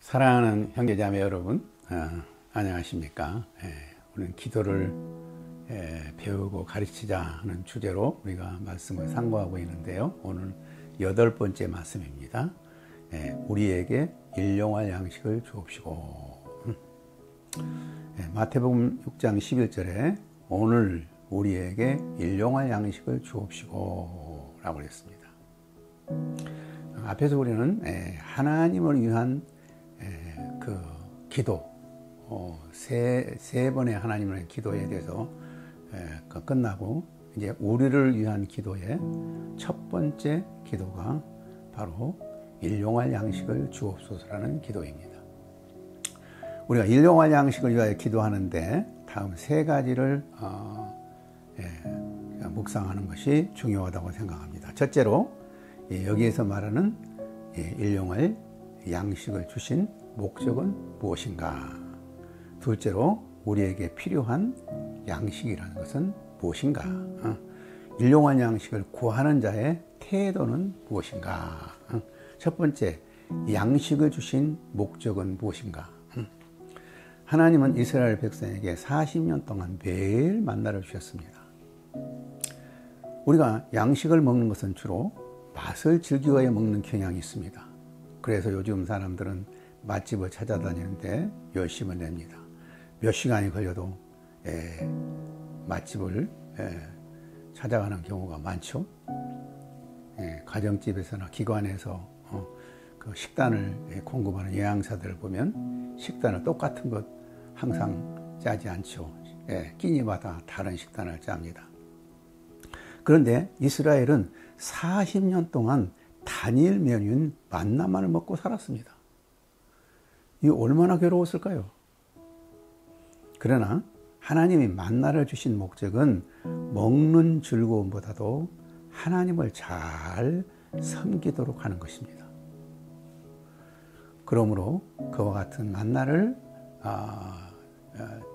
사랑하는 형제자매 여러분, 안녕하십니까? 우리는 기도를 배우고 가르치자 하는 주제로 우리가 말씀을 상고하고 있는데요. 오늘 8번째 말씀입니다. 우리에게 일용할 양식을 주옵시고. 마태복음 6장 11절에 오늘 우리에게 일용할 양식을 주옵시고 라고 그랬습니다. 앞에서 우리는 하나님을 위한 그 기도, 세 번의 하나님의 기도에 대해서 끝나고 이제 우리를 위한 기도의 첫 번째 기도가 바로 일용할 양식을 주옵소서라는 기도입니다. 우리가 일용할 양식을 위하여 기도하는데 다음 세 가지를 묵상하는 것이 중요하다고 생각합니다. 첫째로 여기에서 말하는 일용할 양식을 주신 목적은 무엇인가? 둘째로 우리에게 필요한 양식이라는 것은 무엇인가? 일용할 양식을 구하는 자의 태도는 무엇인가? 첫 번째, 양식을 주신 목적은 무엇인가? 하나님은 이스라엘 백성에게 40년 동안 매일 만나를 주셨습니다. 우리가 양식을 먹는 것은 주로 맛을 즐기기 위해 먹는 경향이 있습니다. 그래서 요즘 사람들은 맛집을 찾아다니는데 열심을 냅니다. 몇 시간이 걸려도 맛집을 찾아가는 경우가 많죠. 가정집에서나 기관에서 그 식단을 공급하는 영양사들을 보면 식단을 똑같은 것 항상 짜지 않죠. 끼니마다 다른 식단을 짭니다. 그런데 이스라엘은 40년 동안 단일 메뉴인 만나만을 먹고 살았습니다. 이게 얼마나 괴로웠을까요? 그러나 하나님이 만나를 주신 목적은 먹는 즐거움보다도 하나님을 잘 섬기도록 하는 것입니다. 그러므로 그와 같은 만나를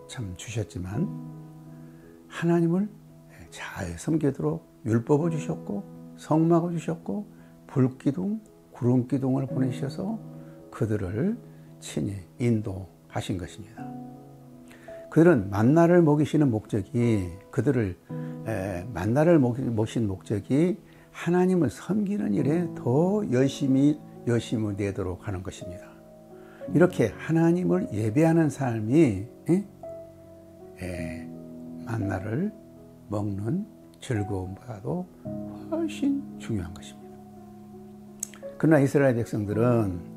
참 주셨지만 하나님을 잘 섬기도록 율법을 주셨고 성막을 주셨고 불기둥, 구름기둥을 보내셔서 그들을 친히 인도하신 것입니다. 그들은 만나를 먹이시는 목적이 만나를 먹이신 목적이 하나님을 섬기는 일에 더 열심을 내도록 하는 것입니다. 이렇게 하나님을 예배하는 삶이 만나를 먹는 즐거움보다도 훨씬 중요한 것입니다. 그러나 이스라엘 백성들은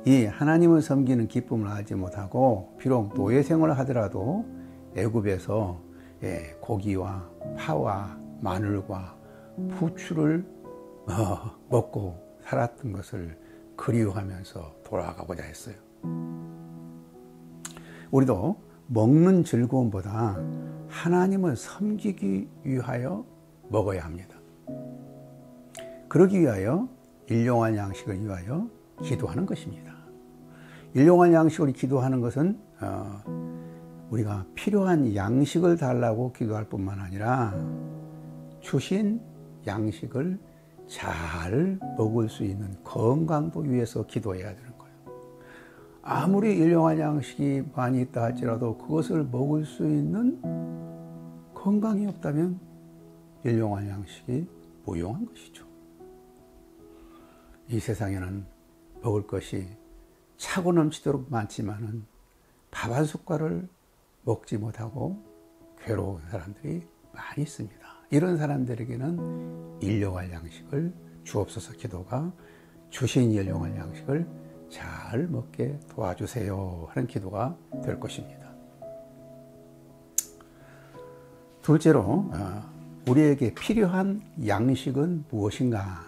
이 하나님을 섬기는 기쁨을 알지 못하고 비록 노예 생활을 하더라도 애굽에서 고기와 파와 마늘과 부추를 먹고 살았던 것을 그리워하면서 돌아가고자 했어요. 우리도 먹는 즐거움보다 하나님을 섬기기 위하여 먹어야 합니다. 그러기 위하여 일용할 양식을 위하여 기도하는 것입니다. 일용할 양식을 기도하는 것은 우리가 필요한 양식을 달라고 기도할 뿐만 아니라 주신 양식을 잘 먹을 수 있는 건강도 위해서 기도해야 되는 거예요. 아무리 일용할 양식이 많이 있다 할지라도 그것을 먹을 수 있는 건강이 없다면 일용할 양식이 무용한 것이죠. 이 세상에는 먹을 것이 차고 넘치도록 많지만은 밥 한 숟갈을 먹지 못하고 괴로운 사람들이 많이 있습니다. 이런 사람들에게는 일용할 양식을 주옵소서 기도가 주신 일용할 양식을 잘 먹게 도와주세요 하는 기도가 될 것입니다. 둘째로 우리에게 필요한 양식은 무엇인가?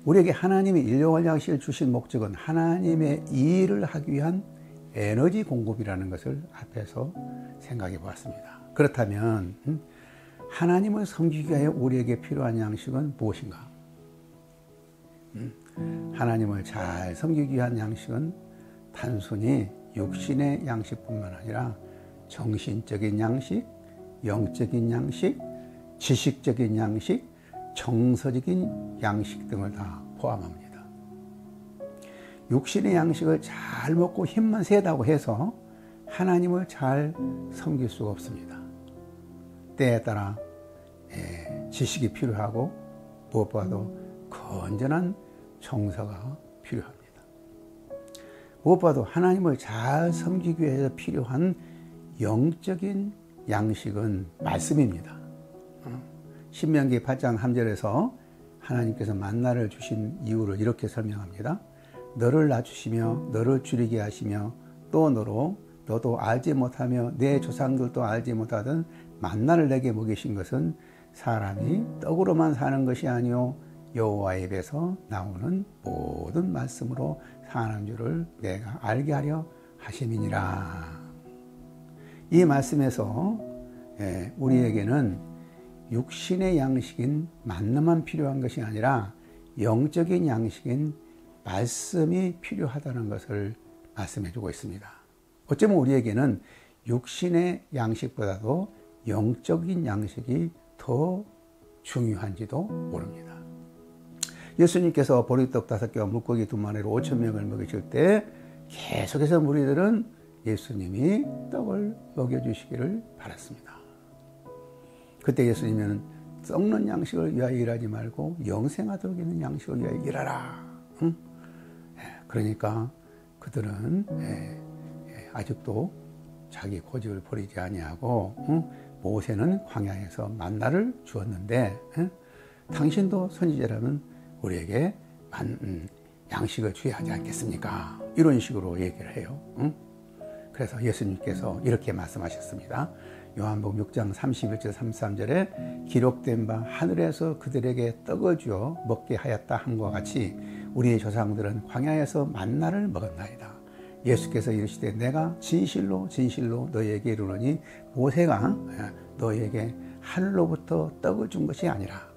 우리에게 하나님이 일용할 양식을 주신 목적은 하나님의 일을 하기 위한 에너지 공급이라는 것을 앞에서 생각해 보았습니다. 그렇다면 하나님을 섬기기 위해 우리에게 필요한 양식은 무엇인가? 하나님을 잘 섬기기 위한 양식은 단순히 육신의 양식뿐만 아니라 정신적인 양식, 영적인 양식, 지식적인 양식, 정서적인 양식 등을 다 포함합니다. 육신의 양식을 잘 먹고 힘만 세다고 해서 하나님을 잘 섬길 수가 없습니다. 때에 따라 지식이 필요하고 무엇보다도 건전한 정서가 필요합니다. 무엇보다도 하나님을 잘 섬기기 위해서 필요한 영적인 양식은 말씀입니다. 신명기 8장 3절에서 하나님께서 만나를 주신 이유를 이렇게 설명합니다. 너를 낮추시며 너를 줄이게 하시며 또 너도 알지 못하며 내 조상들도 알지 못하던 만나를 내게 먹이신 것은 사람이 떡으로만 사는 것이 아니요 여호와의 입에서 나오는 모든 말씀으로 사는 줄을 내가 알게 하려 하심이니라. 이 말씀에서 우리에게는 육신의 양식인 만나만 필요한 것이 아니라 영적인 양식인 말씀이 필요하다는 것을 말씀해 주고 있습니다. 어쩌면 우리에게는 육신의 양식보다도 영적인 양식이 더 중요한지도 모릅니다. 예수님께서 보리떡 5개와 물고기 2마리로 5,000명을 먹이실 때 계속해서 무리들은 예수님이 떡을 먹여주시기를 바랐습니다. 그때 예수님은 썩는 양식을 위하여 일하지 말고 영생하도록 있는 양식을 위하여 일하라. 그러니까 그들은 아직도 자기 고집을 버리지 아니하고 모세는 광야에서 만나를 주었는데 당신도 선지자라면 우리에게 양식을 줘야 하지 않겠습니까? 이런 식으로 얘기를 해요. 그래서 예수님께서 이렇게 말씀하셨습니다. 요한복음 6장 31절 33절에 기록된 바 하늘에서 그들에게 떡을 주어 먹게 하였다 함과 같이 우리의 조상들은 광야에서 만나를 먹었나이다. 예수께서 이르시되 내가 진실로 진실로 너희에게 이르노니 모세가 너희에게 하늘로부터 떡을 준 것이 아니라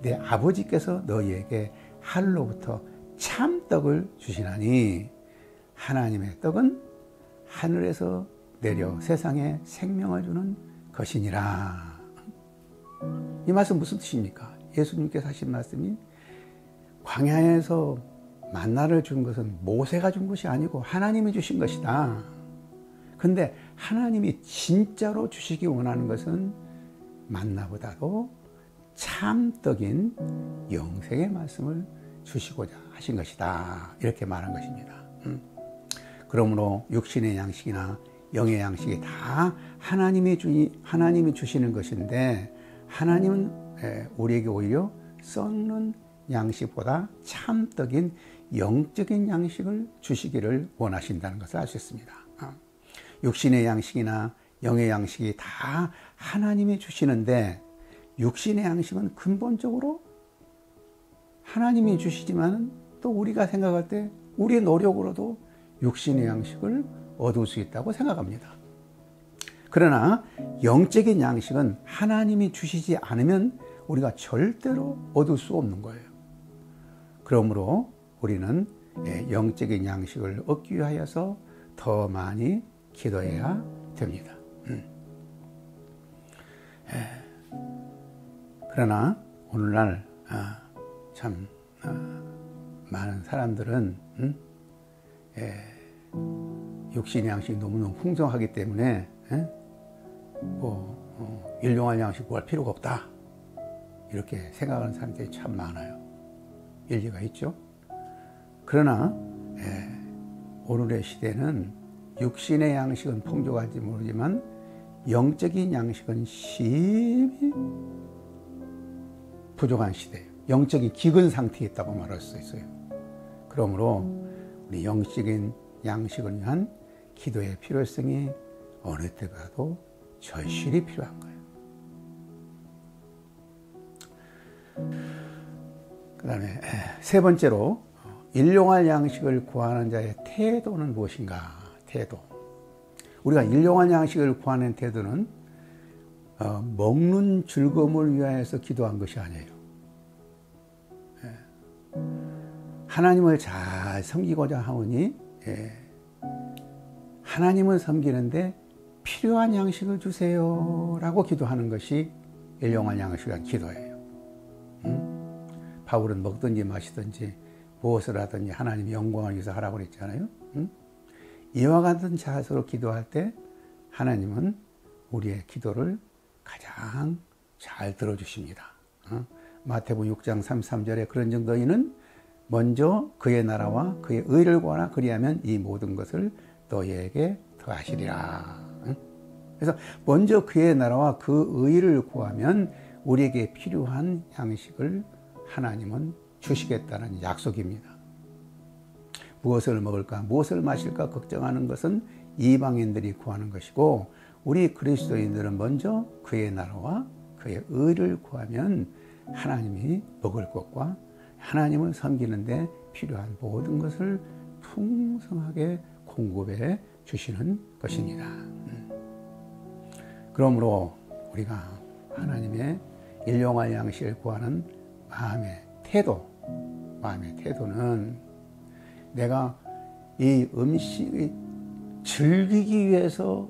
내 아버지께서 너희에게 하늘로부터 참떡을 주시나니 하나님의 떡은 하늘에서 내려 세상에 생명을 주는 것이니라. 이 말씀 무슨 뜻입니까? 예수님께서 하신 말씀이 광야에서 만나를 준 것은 모세가 준 것이 아니고 하나님이 주신 것이다. 근데 하나님이 진짜로 주시기 원하는 것은 만나보다도 참떡인 영생의 말씀을 주시고자 하신 것이다. 이렇게 말한 것입니다. 그러므로 육신의 양식이나 영의 양식이 다 하나님이 주시는 것인데 하나님은 우리에게 오히려 썩는 양식보다 참떡인 영적인 양식을 주시기를 원하신다는 것을 알 수 있습니다. 육신의 양식이나 영의 양식이 다 하나님이 주시는데 육신의 양식은 근본적으로 하나님이 주시지만 또 우리가 생각할 때 우리의 노력으로도 육신의 양식을 얻을 수 있다고 생각합니다. 그러나 영적인 양식은 하나님이 주시지 않으면 우리가 절대로 얻을 수 없는 거예요. 그러므로 우리는 영적인 양식을 얻기 위하여서 더 많이 기도해야 됩니다. 그러나 오늘날 참 많은 사람들은 육신의 양식이 너무너무 풍성하기 때문에 일용할 양식 구할 필요가 없다 이렇게 생각하는 사람들이 참 많아요. 일리가 있죠. 그러나 오늘의 시대는 육신의 양식은 풍족할지 모르지만 영적인 양식은 심히 부족한 시대예요. 영적인 기근 상태에 있다고 말할 수 있어요. 그러므로 우리 영적인 양식을 위한 기도의 필요성이 어느 때보다도 절실히 필요한 거예요. 그 다음에 세 번째로 일용할 양식을 구하는 자의 태도는 무엇인가? 태도. 우리가 일용할 양식을 구하는 태도는 먹는 즐거움을 위하여서 기도한 것이 아니에요. 하나님을 잘 섬기고자 하오니 하나님을 섬기는데 필요한 양식을 주세요 라고 기도하는 것이 일용할 양식의 기도예요. 바울은 먹든지 마시든지 무엇을 하든지 하나님의 영광을 위해서 하라고 그랬잖아요. 응? 이와 같은 자세로 기도할 때 하나님은 우리의 기도를 가장 잘 들어주십니다. 마태복음 6장 33절에 그런 정도이는 먼저 그의 나라와 그의 의를 구하라. 그리하면 이 모든 것을 너희에게 더하시리라. 그래서 먼저 그의 나라와 그 의를 구하면 우리에게 필요한 양식을 하나님은 주시겠다는 약속입니다. 무엇을 먹을까, 무엇을 마실까 걱정하는 것은 이방인들이 구하는 것이고, 우리 그리스도인들은 먼저 그의 나라와 그의 의를 구하면 하나님이 먹을 것과 하나님을 섬기는데 필요한 모든 것을 풍성하게 공급해 주시는 것입니다. 그러므로 우리가 하나님의 일용할 양식을 구하는 마음의 태도는 내가 이 음식을 즐기기 위해서,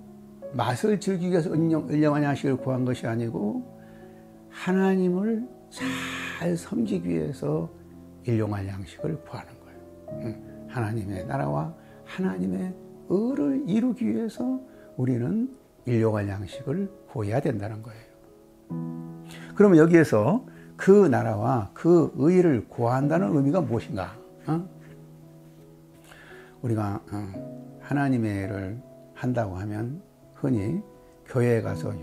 맛을 즐기기 위해서 일용할 양식을 구한 것이 아니고 하나님을 잘 섬기기 위해서 일용할 양식을 구하는 거예요. 하나님의 나라와 하나님의 의를 이루기 위해서 우리는 일용할 양식을 구해야 된다는 거예요. 그러면 여기에서 그 나라와 그 의를 구한다는 의미가 무엇인가? 우리가 하나님의 일을 한다고 하면 흔히 교회에 가서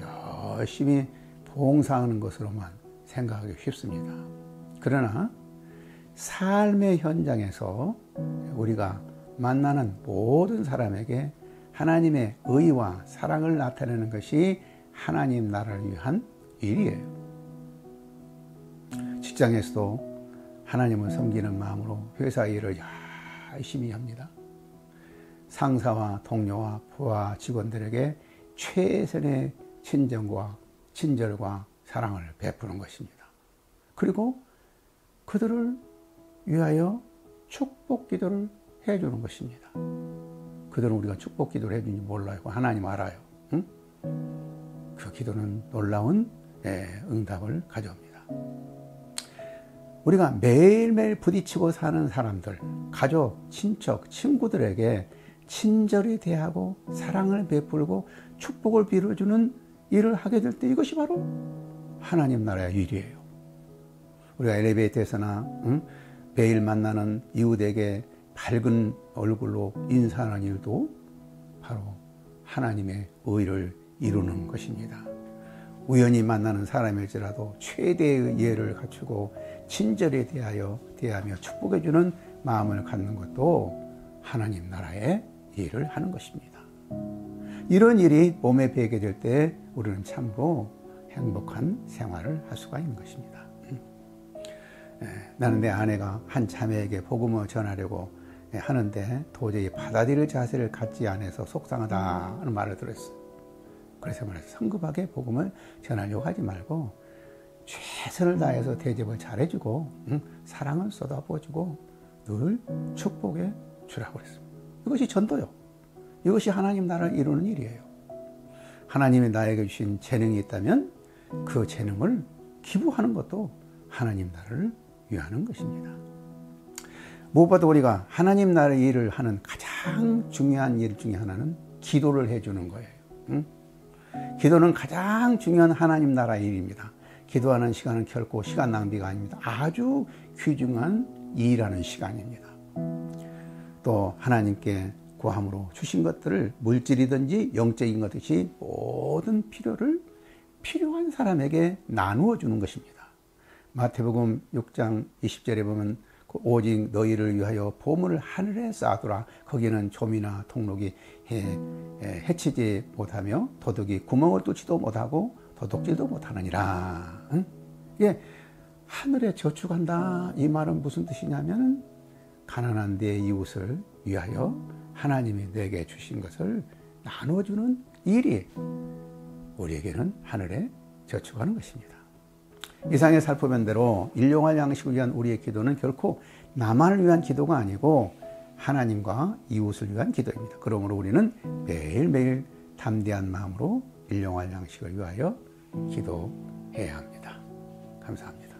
열심히 봉사하는 것으로만 생각하기 쉽습니다. 그러나 삶의 현장에서 우리가 만나는 모든 사람에게 하나님의 의와 사랑을 나타내는 것이 하나님 나라를 위한 일이에요. 직장에서도 하나님을 섬기는 마음으로 회사 일을 열심히 합니다. 상사와 동료와 부하 직원들에게 최선의 친정과 친절과 사랑을 베푸는 것입니다. 그리고 그들을 위하여 축복 기도를 해주는 것입니다. 그들은 우리가 축복 기도를 해주는지 몰라요. 하나님 알아요. 응? 그 기도는 놀라운 응답을 가져옵니다. 우리가 매일매일 부딪히고 사는 사람들, 가족, 친척, 친구들에게 친절히 대하고 사랑을 베풀고 축복을 빌어주는 일을 하게 될 때 이것이 바로 하나님 나라의 일이에요. 우리가 엘리베이터에서나 매일 만나는 이웃에게 밝은 얼굴로 인사하는 일도 바로 하나님의 의를 이루는 것입니다. 우연히 만나는 사람일지라도 최대의 예를 갖추고 친절히 대하며 축복해주는 마음을 갖는 것도 하나님 나라의 일을 하는 것입니다. 이런 일이 몸에 배게 될 때 우리는 참으로 행복한 생활을 할 수가 있는 것입니다. 나는 내 아내가 한 자매에게 복음을 전하려고 하는데 도저히 받아들일 자세를 갖지 않아서 속상하다 하는 말을 들었어요. 그래서 말해서 성급하게 복음을 전하려고 하지 말고 최선을 다해서 대접을 잘해주고 사랑을 쏟아부어주고 늘 축복해 주라고 그랬습니다. 이것이 전도요. 이것이 하나님 나라를 이루는 일이에요. 하나님이 나에게 주신 재능이 있다면 그 재능을 기부하는 것도 하나님 나라를 위하는 것입니다. 무엇보다 우리가 하나님 나라의 일을 하는 가장 중요한 일 중에 하나는 기도를 해주는 거예요. 기도는 가장 중요한 하나님 나라의 일입니다. 기도하는 시간은 결코 시간 낭비가 아닙니다. 아주 귀중한 일하는 시간입니다. 또 하나님께 구함으로 주신 것들을 물질이든지 영적인 것이든지 모든 필요를 필요한 사람에게 나누어 주는 것입니다. 마태복음 6장 20절에 보면 오직 너희를 위하여 보물을 하늘에 쌓아두라. 거기는 좀이나 통록이 해치지 못하며 도둑이 구멍을 뚫지도 못하고 도둑질도 못하느니라. 이게 하늘에 저축한다. 이 말은 무슨 뜻이냐면 가난한 내 이웃을 위하여 하나님이 내게 주신 것을 나눠주는 일이 우리에게는 하늘에 저축하는 것입니다. 이상의 살펴본 대로 일용할 양식을 위한 우리의 기도는 결코 나만을 위한 기도가 아니고 하나님과 이웃을 위한 기도입니다. 그러므로 우리는 매일매일 담대한 마음으로 일용할 양식을 위하여 기도해야 합니다. 감사합니다.